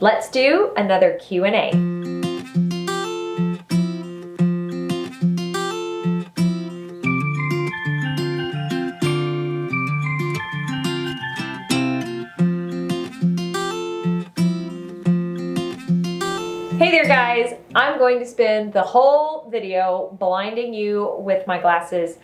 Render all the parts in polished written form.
Let's do another Q&A. Hey there guys, I'm going to spend the whole video blinding you with my glasses,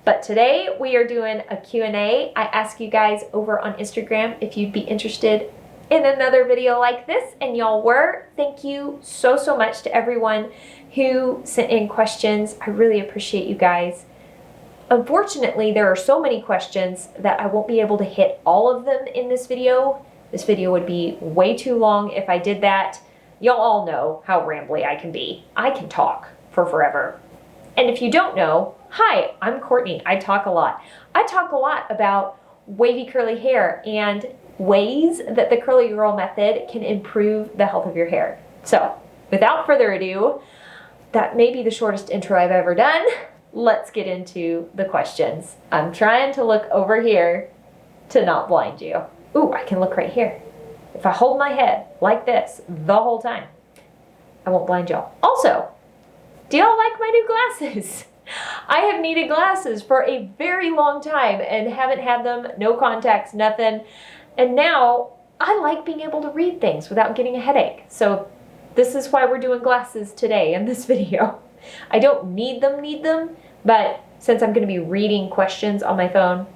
but today we are doing a Q&A. I asked you guys over on Instagram if you'd be interested in another video like this, and y'all were. Thank you so much to everyone who sent in questions. I really appreciate you guys. Unfortunately, there are so many questions that I won't be able to hit all of them in this video. This video would be way too long if I did that. Y'all all know how rambly I can be. I can talk for forever. And if you don't know, hi, I'm Courtney. I talk a lot. I talk a lot about wavy curly hair and ways that the curly girl method can improve the health of your hair. So without further ado, that may be the shortest intro I've ever done. Let's get into the questions. I'm trying to look over here to not blind you. Ooh, I can look right here. If I hold my head like this the whole time, I won't blind y'all. Also, do y'all like my new glasses? I have needed glasses for a very long time and haven't had them, no contacts, nothing. And now I like being able to read things without getting a headache. So this is why we're doing glasses today in this video. I don't need them, but since I'm going to be reading questions on my phone,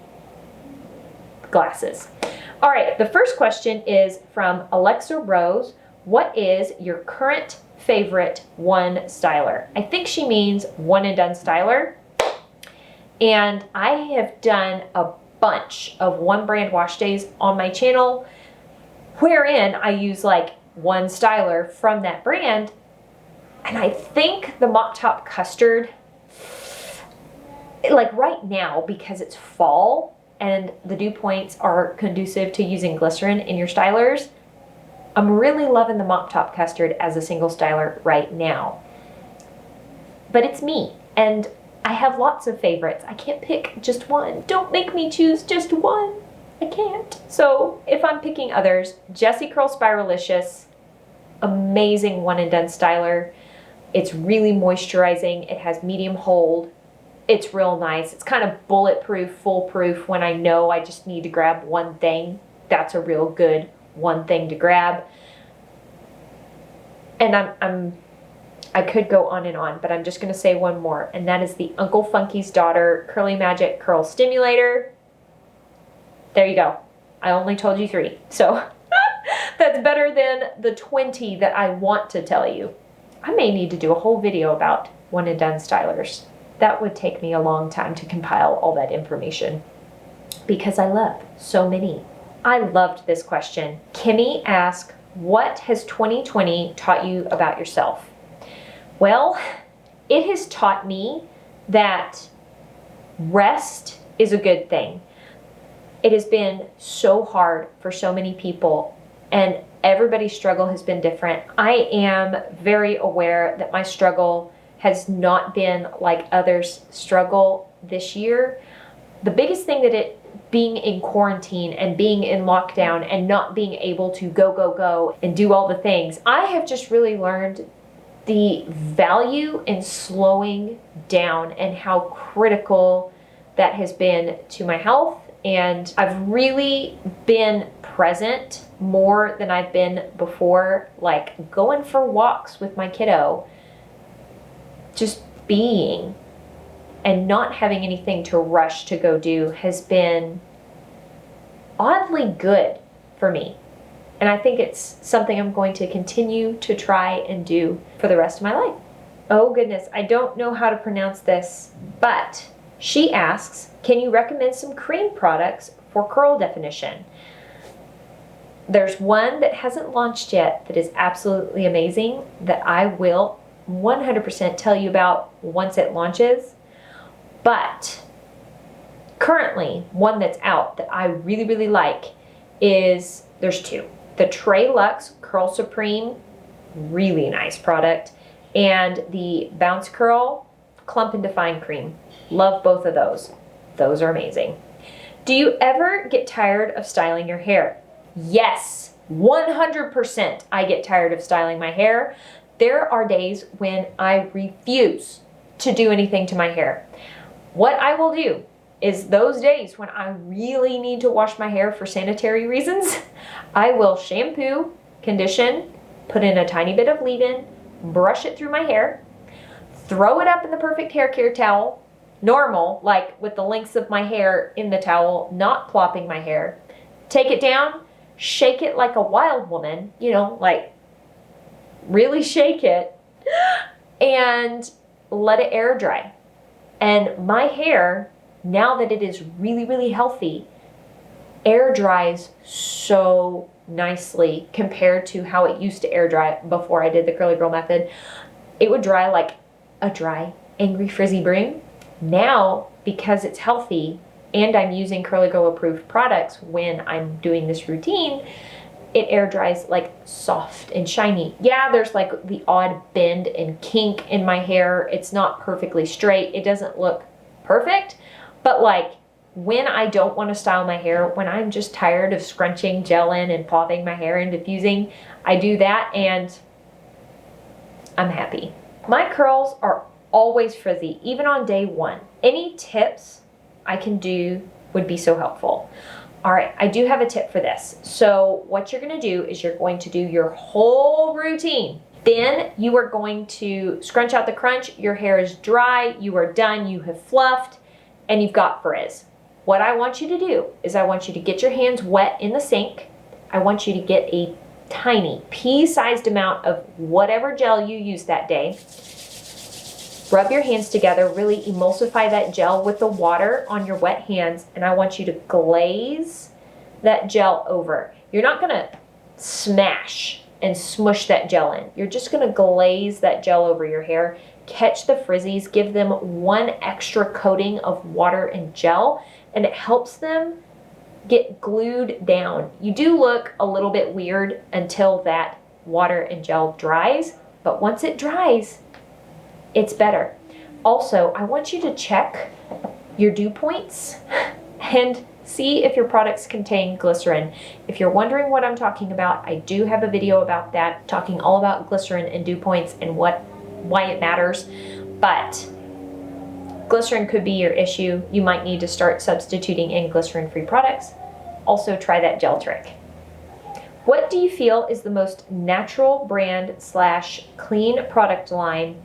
glasses. All right, the first question is from Alexa Rose. What is your current favorite one styler? I think she means one and done styler. And I have done a bunch of one brand wash days on my channel, wherein I use like one styler from that brand. And I think the Mop Top Custard, like right now, because it's fall, and the dew points are conducive to using glycerin in your stylers, I'm really loving the Mop Top Custard as a single styler right now. But it's me, and I have lots of favorites. I can't pick just one. Don't make me choose just one. I can't. So if I'm picking others, Jessie Curl Spiralicious, amazing one and done styler. It's really moisturizing. It has medium hold. It's real nice. It's kind of bulletproof, foolproof when I know I just need to grab one thing. That's a real good one thing to grab. And I could go on and on, but I'm just going to say one more, and that is the Uncle Funky's Daughter Curly Magic Curl Stimulator. There you go. I only told you 3. So that's better than the 20 that I want to tell you. I may need to do a whole video about one and done stylers. That would take me a long time to compile all that information because I love so many. I loved this question. Kimmy asked, what has 2020 taught you about yourself? Well, it has taught me that rest is a good thing. It has been so hard for so many people, and everybody's struggle has been different. I am very aware that my struggle has not been like others' struggle this year. The biggest thing that being in quarantine and being in lockdown and not being able to go and do all the things, I have just really learned the value in slowing down and how critical that has been to my health. And I've really been present more than I've been before, like going for walks with my kiddo, just being and not having anything to rush to go do has been oddly good for me. And I think it's something I'm going to continue to try and do for the rest of my life. Oh goodness, I don't know how to pronounce this, but she asks, can you recommend some cream products for curl definition? There's one that hasn't launched yet that is absolutely amazing that I will 100% tell you about once it launches. But currently, one that's out that I really like is, there's 2. The Trey Luxe Curl Supreme, really nice product, and the Bounce Curl Clump and Define Cream. Love both of those. Those are amazing. Do you ever get tired of styling your hair? Yes, 100% I get tired of styling my hair. There are days when I refuse to do anything to my hair. What I will do is those days when I really need to wash my hair for sanitary reasons, I will shampoo, condition, put in a tiny bit of leave-in, brush it through my hair, throw it up in the perfect hair care towel, normal, like with the lengths of my hair in the towel, not plopping my hair, take it down, shake it like a wild woman, you know, like really shake it, and let it air dry. And my hair, now that it is really, really healthy, air dries so nicely compared to how it used to air dry before I did the curly girl method. It would dry like a dry, angry, frizzy broom. Now, because it's healthy and I'm using Curly Girl approved products when I'm doing this routine, it air dries like soft and shiny. Yeah, there's like the odd bend and kink in my hair. It's not perfectly straight. It doesn't look perfect, but like when I don't want to style my hair, when I'm just tired of scrunching gel in and popping my hair and diffusing, I do that and I'm happy. My curls are always frizzy, even on day one. Any tips I can do would be so helpful. All right, I do have a tip for this. So what you're gonna do is you're going to do your whole routine. Then you are going to scrunch out the crunch. Your hair is dry, you are done, you have fluffed, and you've got frizz. What I want you to do is I want you to get your hands wet in the sink. I want you to get a tiny pea-sized amount of whatever gel you use that day. Rub your hands together, really emulsify that gel with the water on your wet hands, and I want you to glaze that gel over. You're not gonna smash and smush that gel in. You're just gonna glaze that gel over your hair, catch the frizzies, give them one extra coating of water and gel, and it helps them get glued down. You do look a little bit weird until that water and gel dries, but once it dries, it's better. Also, I want you to check your dew points and see if your products contain glycerin. If you're wondering what I'm talking about, I do have a video about that, talking all about glycerin and dew points and why it matters. But glycerin could be your issue. You might need to start substituting in glycerin-free products. Also, try that gel trick. What do you feel is the most natural brand / clean product line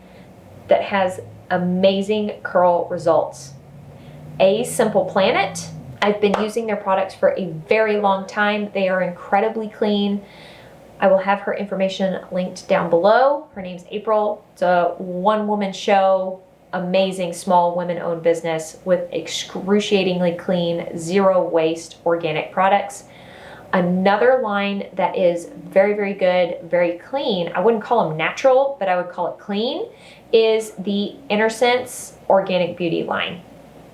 that has amazing curl results? A, Simple Planet. I've been using their products for a very long time. They are incredibly clean. I will have her information linked down below. Her name's April. It's a one-woman show, amazing small women-owned business with excruciatingly clean, zero waste organic products. Another line that is very, very good, very clean, I wouldn't call them natural, but I would call it clean, is the InnerSense Organic Beauty line.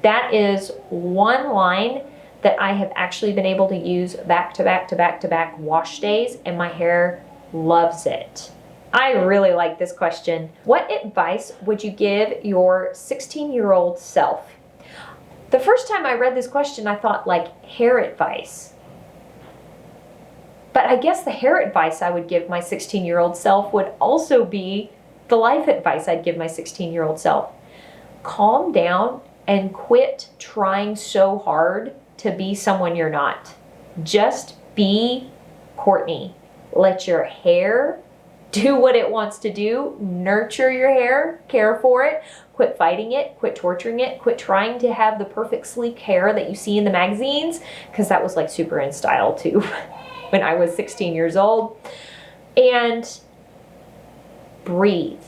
That is one line that I have actually been able to use back to back to back to back wash days, and my hair loves it. I really like this question. What advice would you give your 16-year-old self? The first time I read this question, I thought like hair advice. But I guess the hair advice I would give my 16-year-old self would also be the life advice I'd give my 16-year-old self. Calm down and quit trying so hard to be someone you're not. Just be Courtney. Let your hair do what it wants to do. Nurture your hair, care for it. Quit fighting it, quit torturing it, quit trying to have the perfect sleek hair that you see in the magazines, because that was like super in style too when I was 16 years old. And breathe.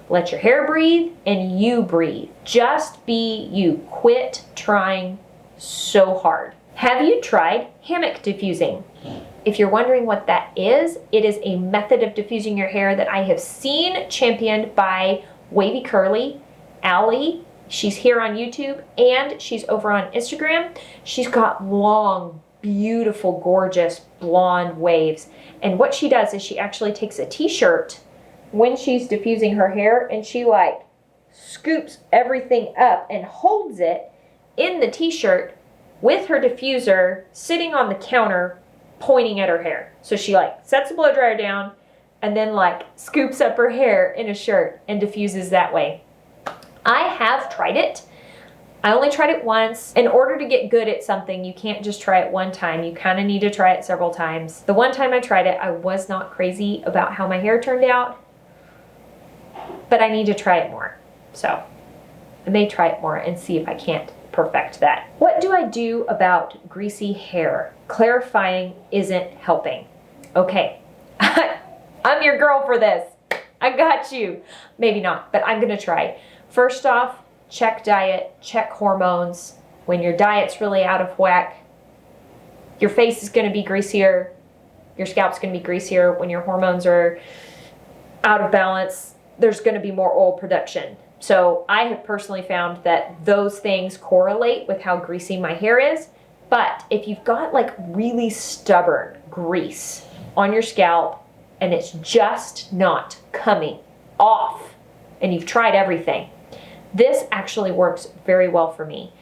Let your hair breathe and you breathe. Just be you. Quit trying so hard. Have you tried hammock diffusing? If you're wondering what that is, it is a method of diffusing your hair that I have seen championed by Wavy Curly, Allie. She's here on YouTube and she's over on Instagram. She's got long, beautiful, gorgeous blonde waves. And what she does is she actually takes a t-shirt when she's diffusing her hair and she like scoops everything up and holds it in the t-shirt with her diffuser sitting on the counter pointing at her hair. So she like sets the blow dryer down and then like scoops up her hair in a shirt and diffuses that way. I have tried it. I only tried it once. In order to get good at something, you can't just try it one time. You kind of need to try it several times. The one time I tried it, I was not crazy about how my hair turned out, but I need to try it more. So I may try it more and see if I can't perfect that. What do I do about greasy hair? Clarifying isn't helping. Okay, I'm your girl for this. I got you. Maybe not, but I'm gonna try. First off, check diet, check hormones. When your diet's really out of whack, your face is gonna be greasier, your scalp's gonna be greasier. When your hormones are out of balance, there's gonna be more oil production. So I have personally found that those things correlate with how greasy my hair is. But if you've got like really stubborn grease on your scalp and it's just not coming off and you've tried everything, this actually works very well for me.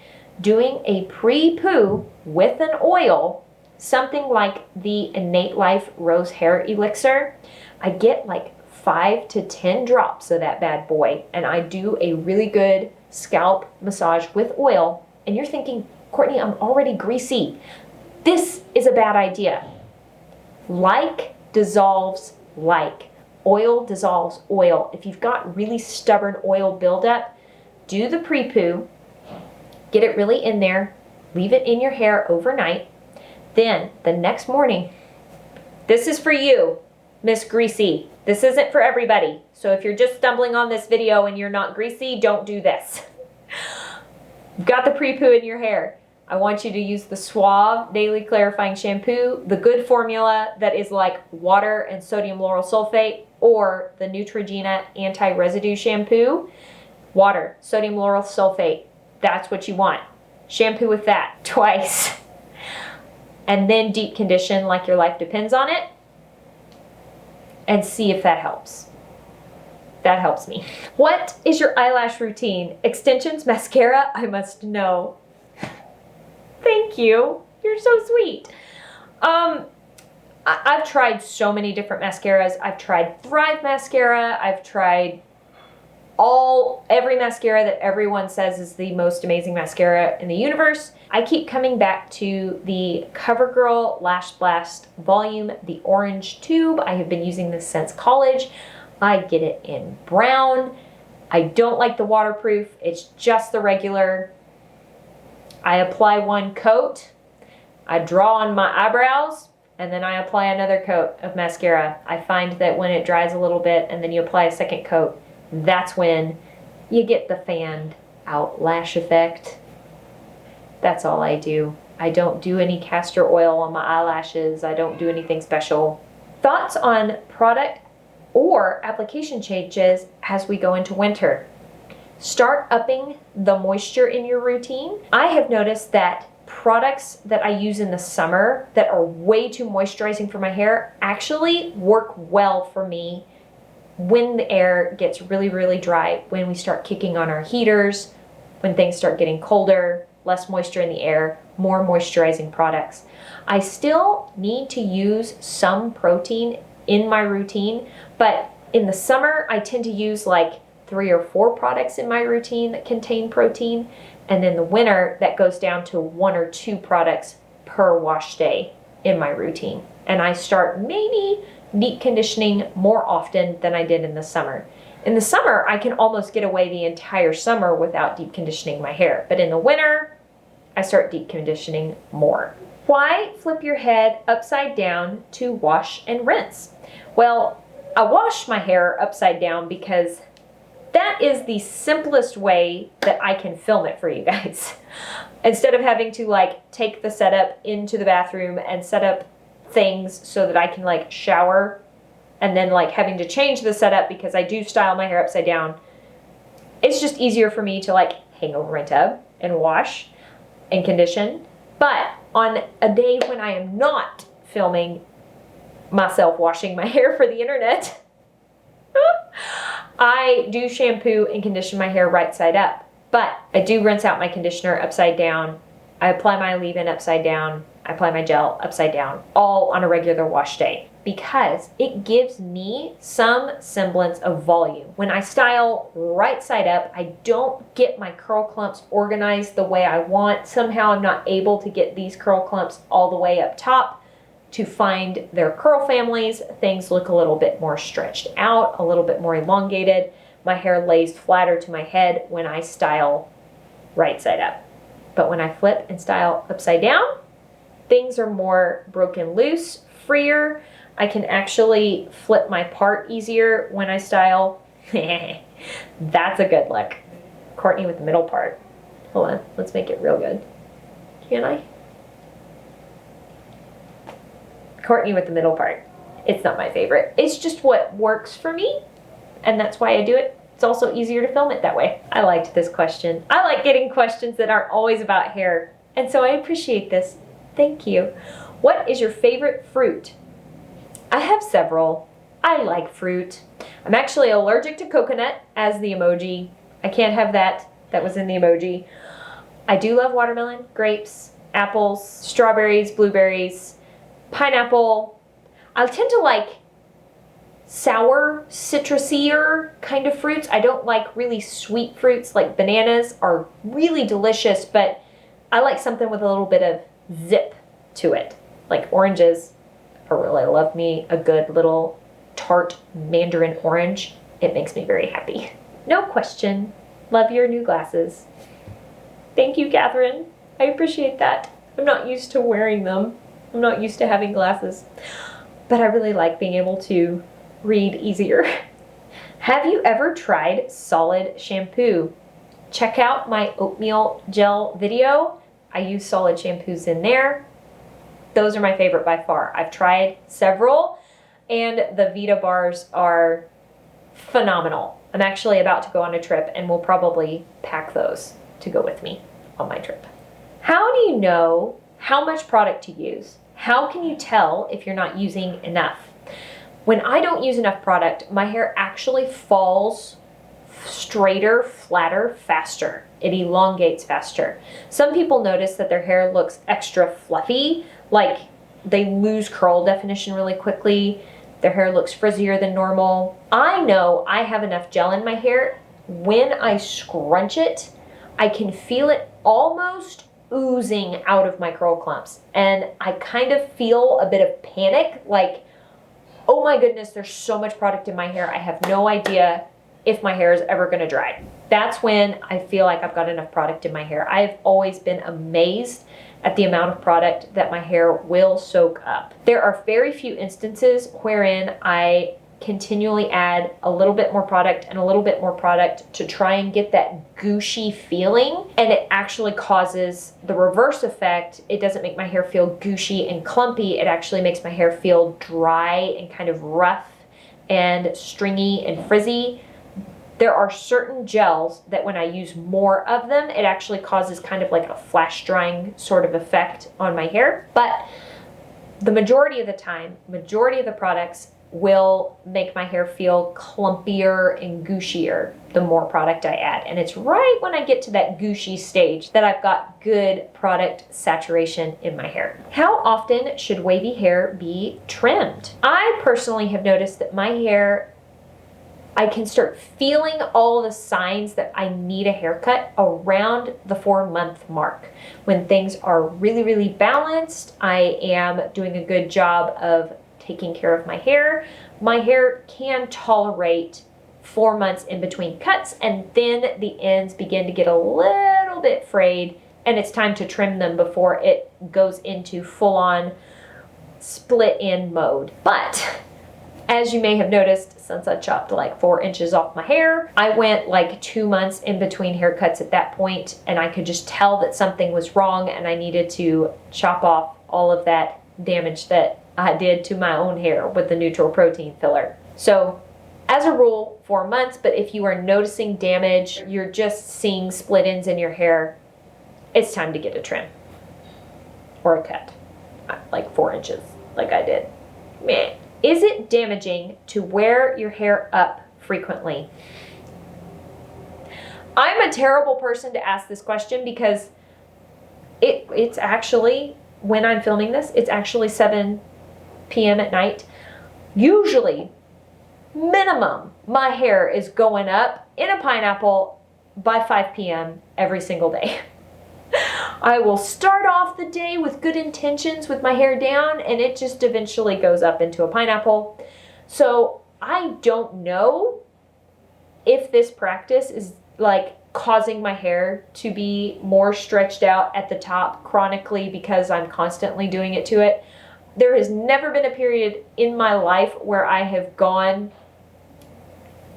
Doing a pre-poo with an oil, something like the Innate Life Rose Hair Elixir, I get like 5 to 10 drops of that bad boy, and I do a really good scalp massage with oil. And you're thinking, Courtney, I'm already greasy. This is a bad idea. Like dissolves like. Oil dissolves oil. If you've got really stubborn oil buildup, do the pre-poo, get it really in there, leave it in your hair overnight. Then the next morning, this is for you, Miss Greasy. This isn't for everybody. So if you're just stumbling on this video and you're not greasy, don't do this. You've got the pre-poo in your hair. I want you to use the Swavy Daily Clarifying Shampoo, the good formula that is like water and sodium lauryl sulfate, or the Neutrogena Anti-Residue Shampoo. Water, sodium lauryl sulfate, that's what you want. Shampoo with that twice. And then deep condition like your life depends on it. And see if that helps. That helps me. What is your eyelash routine? Extensions, mascara? I must know. Thank you. You're so sweet. I've tried so many different mascaras. I've tried Thrive mascara. I've tried every mascara that everyone says is the most amazing mascara in the universe. I keep coming back to the CoverGirl Lash Blast Volume, the orange tube. I have been using this since college. I get it in brown. I don't like the waterproof. It's just the regular. I apply one coat. I draw on my eyebrows, and then I apply another coat of mascara. I find that when it dries a little bit and then you apply a second coat, that's when you get the fanned out lash effect. That's all I do. I don't do any castor oil on my eyelashes. I don't do anything special. Thoughts on product or application changes as we go into winter? Start upping the moisture in your routine. I have noticed that products that I use in the summer that are way too moisturizing for my hair actually work well for me when the air gets really, really dry, when we start kicking on our heaters, when things start getting colder, less moisture in the air, more moisturizing products. I still need to use some protein in my routine, but in the summer, I tend to use like 3 or 4 products in my routine that contain protein, and in the winter, that goes down to 1 or 2 products per wash day in my routine. And I start maybe deep conditioning more often than I did in the summer. In the summer, I can almost get away the entire summer without deep conditioning my hair. But in the winter, I start deep conditioning more. Why flip your head upside down to wash and rinse? Well, I wash my hair upside down because that is the simplest way that I can film it for you guys. Instead of having to like take the setup into the bathroom and set up things so that I can like shower and then like having to change the setup because I do style my hair upside down. It's just easier for me to like hang over my tub and wash and condition. But on a day when I am not filming myself washing my hair for the internet, I do shampoo and condition my hair right side up. But I do rinse out my conditioner upside down. I apply my leave-in upside down. I apply my gel upside down, all on a regular wash day, because it gives me some semblance of volume. When I style right side up, I don't get my curl clumps organized the way I want. Somehow I'm not able to get these curl clumps all the way up top to find their curl families. Things look a little bit more stretched out, a little bit more elongated. My hair lays flatter to my head when I style right side up. But when I flip and style upside down, things are more broken loose, freer. I can actually flip my part easier when I style. That's a good look. Courtney with the middle part. Hold on, let's make it real good. Can I? Courtney with the middle part. It's not my favorite. It's just what works for me, and that's why I do it. It's also easier to film it that way. I liked this question. I like getting questions that aren't always about hair, and so I appreciate this. Thank you. What is your favorite fruit? I have several. I like fruit. I'm actually allergic to coconut, as the emoji. I can't have that. That was in the emoji. I do love watermelon, grapes, apples, strawberries, blueberries, pineapple. I tend to like sour, citrusier kind of fruits. I don't like really sweet fruits. Like bananas are really delicious, but I like something with a little bit of zip to it. Like oranges. I really love me a good little tart mandarin orange. It makes me very happy. No question. Love your new glasses. Thank you, Catherine. I appreciate that. I'm not used to wearing them. I'm not used to having glasses. But I really like being able to read easier. Have you ever tried solid shampoo? Check out my oatmeal gel video. I use solid shampoos in there. Those are my favorite by far. I've tried several, and the Vita bars are phenomenal. I'm actually about to go on a trip, and we'll probably pack those to go with me on my trip. How do you know how much product to use? How can you tell if you're not using enough? When I don't use enough product, my hair actually falls straighter, flatter, faster. It elongates faster. Some people notice that their hair looks extra fluffy, like they lose curl definition really quickly. Their hair looks frizzier than normal. I know I have enough gel in my hair. When I scrunch it, I can feel it almost oozing out of my curl clumps. And I kind of feel a bit of panic, like, oh my goodness, there's so much product in my hair. I have no idea if my hair is ever gonna dry. That's when I feel like I've got enough product in my hair. I've always been amazed at the amount of product that my hair will soak up. There are very few instances wherein I continually add a little bit more product and a little bit more product to try and get that gushy feeling, and it actually causes the reverse effect. It doesn't make my hair feel gushy and clumpy. It actually makes my hair feel dry and kind of rough and stringy and frizzy. There are certain gels that when I use more of them, it actually causes kind of like a flash drying sort of effect on my hair. But the majority of the time, majority of the products will make my hair feel clumpier and gushier the more product I add. And it's right when I get to that gushy stage that I've got good product saturation in my hair. How often should wavy hair be trimmed? I personally have noticed that my hair, I can start feeling all the signs that I need a haircut around the 4-month mark. When things are really, really balanced, I am doing a good job of taking care of my hair. My hair can tolerate 4 months in between cuts, and then the ends begin to get a little bit frayed, and it's time to trim them before it goes into full-on split end mode. But as you may have noticed, since I chopped like 4 inches off my hair, I went like 2 months in between haircuts at that point, and I could just tell that something was wrong and I needed to chop off all of that damage that I did to my own hair with the neutral protein filler. So as a rule, 4 months, but if you are noticing damage, you're just seeing split ends in your hair, it's time to get a trim or a cut, like 4 inches like I did. Meh. Is it damaging to wear your hair up frequently? I'm a terrible person to ask this question because it's actually when I'm filming this, it's actually 7 p.m. at night. Usually, minimum, my hair is going up in a pineapple by 5 p.m. every single day. I will start off the day with good intentions with my hair down, and it just eventually goes up into a pineapple. So I don't know if this practice is like causing my hair to be more stretched out at the top chronically because I'm constantly doing it to it. There has never been a period in my life where I have gone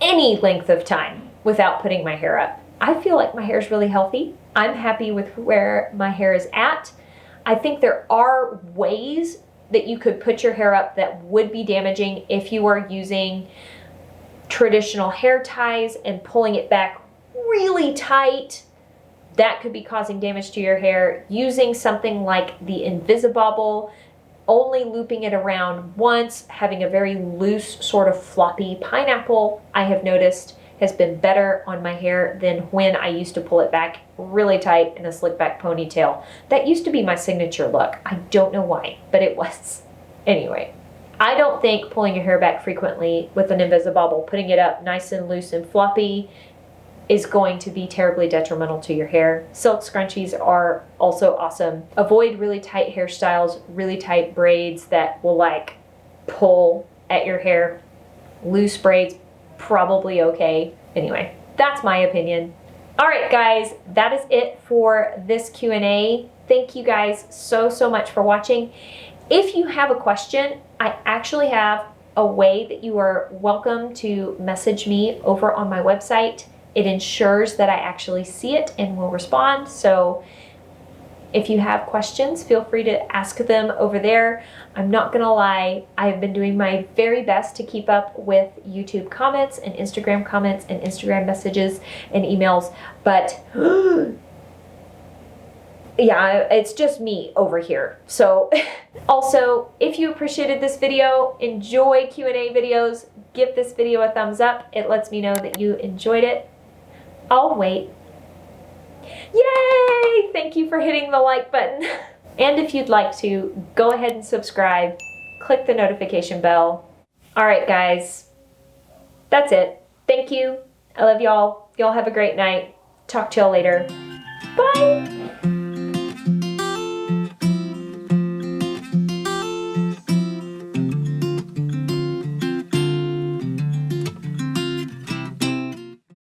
any length of time without putting my hair up. I feel like my hair is really healthy. I'm happy with where my hair is at. I think there are ways that you could put your hair up that would be damaging if you are using traditional hair ties and pulling it back really tight. That could be causing damage to your hair. Using something like the Invisibobble, only looping it around once, having a very loose sort of floppy pineapple, I have noticed has been better on my hair than when I used to pull it back really tight in a slick back ponytail. That used to be my signature look. I don't know why, but it was. Anyway, I don't think pulling your hair back frequently with an Invisibobble, putting it up nice and loose and floppy, is going to be terribly detrimental to your hair. Silk scrunchies are also awesome. Avoid really tight hairstyles, really tight braids that will like pull at your hair. Loose braids, probably okay. Anyway, that's my opinion. All right, guys, that is it for this Q&A. Thank you guys so much for watching. If you have a question, I actually have a way that you are welcome to message me over on my website. It ensures that I actually see it and will respond. So if you have questions, feel free to ask them over there. I'm not gonna lie, I've been doing my very best to keep up with YouTube comments and Instagram messages and emails, but yeah, it's just me over here. So also, if you appreciated this video, enjoy Q&A videos, give this video a thumbs up. It lets me know that you enjoyed it. I'll wait. Yay! Thank you for hitting the like button. And if you'd like to, go ahead and subscribe. Click the notification bell. All right, guys. That's it. Thank you. I love y'all. Y'all have a great night. Talk to y'all later. Bye!